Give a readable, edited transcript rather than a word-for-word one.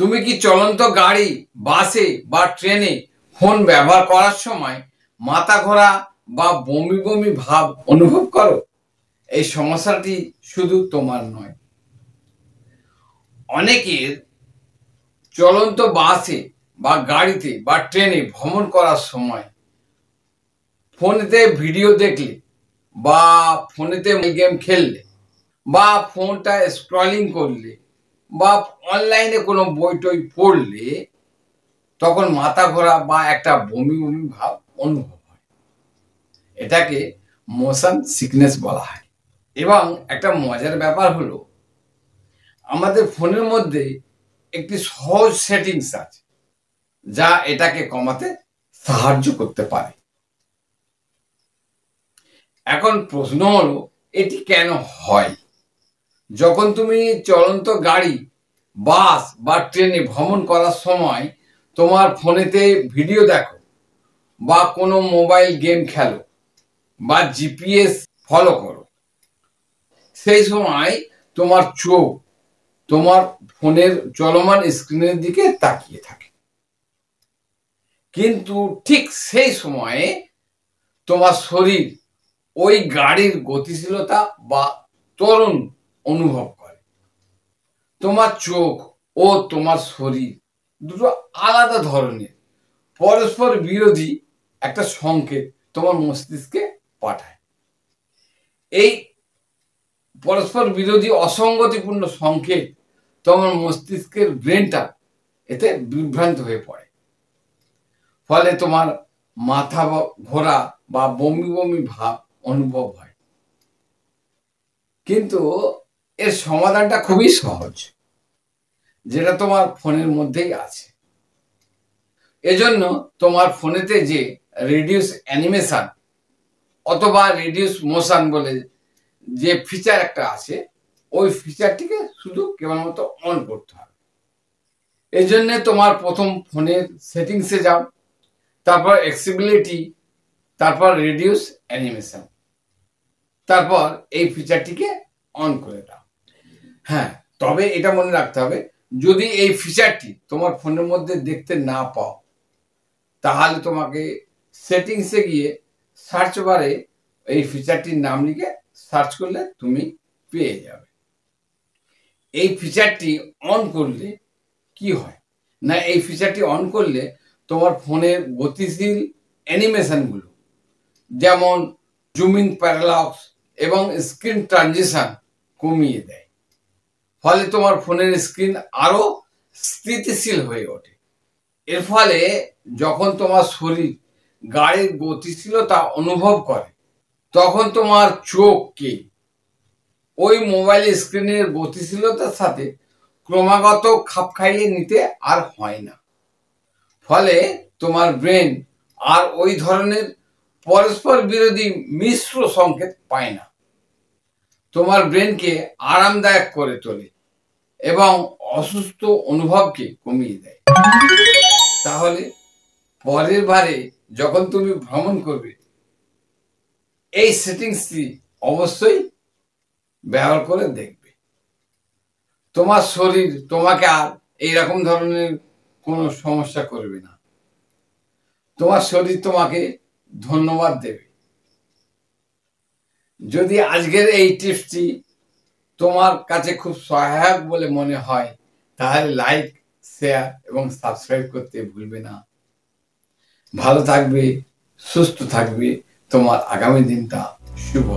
তুমি কি চলন্ত গাড়ি, বাসে বা ট্রেনে ফোন ব্যবহার করার সময় মাথা ঘোরা বা বমি বমি ভাব অনুভব করো? এই সমস্যাটি শুধু তোমার নয়, অনেকের চলন্ত বাসে বা গাড়িতে বা ট্রেনে ভ্রমণ করার সময় ফোনেতে ভিডিও দেখলে বা ফোনেতে গেম খেললে বা ফোনটা স্ক্রলিং করলে বা অনলাইনে কোনো বই টই পড়লে তখন মাথা ঘোরা বা একটা বমি বমি ভাব অনুভব হয়। এটাকে মোশন সিকনেস বলা হয়। এবং একটা মজার ব্যাপার হলো, আমাদের ফোনের মধ্যে একটি সহজ সেটিংস আছে যা এটাকে কমাতে সাহায্য করতে পারে। এখন প্রশ্ন হলো, এটি কেন হয়? যখন তুমি চলন্ত গাড়ি, বাস বা ট্রেনে ভ্রমণ করার সময় তোমার ফোনেতে ভিডিও দেখো বা কোনো মোবাইল গেম খেলো বা জিপিএস ফলো করো, সেই সময় তোমার চোখ তোমার ফোনের চলমান স্ক্রিনের দিকে তাকিয়ে থাকে। কিন্তু ঠিক সেই সময়ে তোমার শরীর ওই গাড়ির গতিশীলতা বা ত্বরণ অনুভব করে। তোমার চোখ ও তোমার শরীর দুটো আলাদা ধরনের পরস্পর বিরোধী একটা সংকেত তোমার মস্তিষ্কে পাঠায়। এই পরস্পর বিরোধী অসঙ্গতিপূর্ণ সংকেত তোমার মস্তিষ্কের ব্রেনটা এতে বিভ্রান্ত হয়ে পড়ে। ফলে তোমার মাথা ঘোরা বা বমি বমি ভাব অনুভব হয়। কিন্তু এর সমাধানটা খুবই সহজ, যেটা তোমার ফোনের মধ্যেই আছে। এজন্য তোমার ফোনেতে যে রিডিউস অ্যানিমেশন অথবা রিডিউস মোশন বলে যে ফিচার একটা আছে, ওই ফিচারটিকে শুধু কেবলমাত্র অন করতে হবে। এই জন্যে তোমার প্রথম ফোনের সেটিংসে যাও, তারপর অ্যাক্সেসিবিলিটি, তারপর রিডিউস অ্যানিমেশন, তারপর এই ফিচারটিকে অন করে দাও। হ্যাঁ, তবে এটা মনে রাখতে হবে, যদি এই ফিচারটি তোমার ফোনের মধ্যে দেখতে না পাও, তাহলে তোমাকে সেটিংসে গিয়ে সার্চ বারে এই ফিচারটির নাম লিখে সার্চ করলে তুমি পেয়ে যাবে। এই ফিচারটি অন করলে কি হয় না, এই ফিচারটি অন করলে তোমার ফোনের গতিশীল অ্যানিমেশনগুলো, যেমন জুমিং প্যারালক্স এবং স্ক্রিন ট্রানজিশন কমিয়ে দেয়। ফলে তোমার ফোনের স্ক্রিন আরো স্থিতিশীল হয়ে ওঠে। এর ফলে যখন তোমার শরীর গাড়ির গতিশীলতা অনুভব করে, তখন তোমার চোখকে ওই মোবাইল স্ক্রিনের গতিশীলতার সাথে ক্রমাগত খাপ খাইয়ে নিতে আর হয় না। ফলে তোমার ব্রেন আর ওই ধরনের পরস্পর বিরোধী মিশ্র সংকেত পায় না। তোমার ব্রেনকে আরামদায়ক করে তোলে এবং অসুস্থ অনুভবকে কমিয়ে দেয়। তাহলে পরের বারে যখন তুমি ভ্রমণ করবে, এই সেটিংসটি অবশ্যই ব্যবহার করে দেখবে। তোমার শরীর তোমাকে আর এইরকম ধরনের কোনো সমস্যা করবে না। তোমার শরীর তোমাকে ধন্যবাদ দেবে। যদি আজকের এই টিপসটি তোমার কাছে খুব সহায়ক বলে মনে হয়, তাহলে লাইক, শেয়ার এবং সাবস্ক্রাইব করতে ভুলবে না। ভালো থাকবে, সুস্থ থাকবে। তোমার আগামী দিনটা শুভ।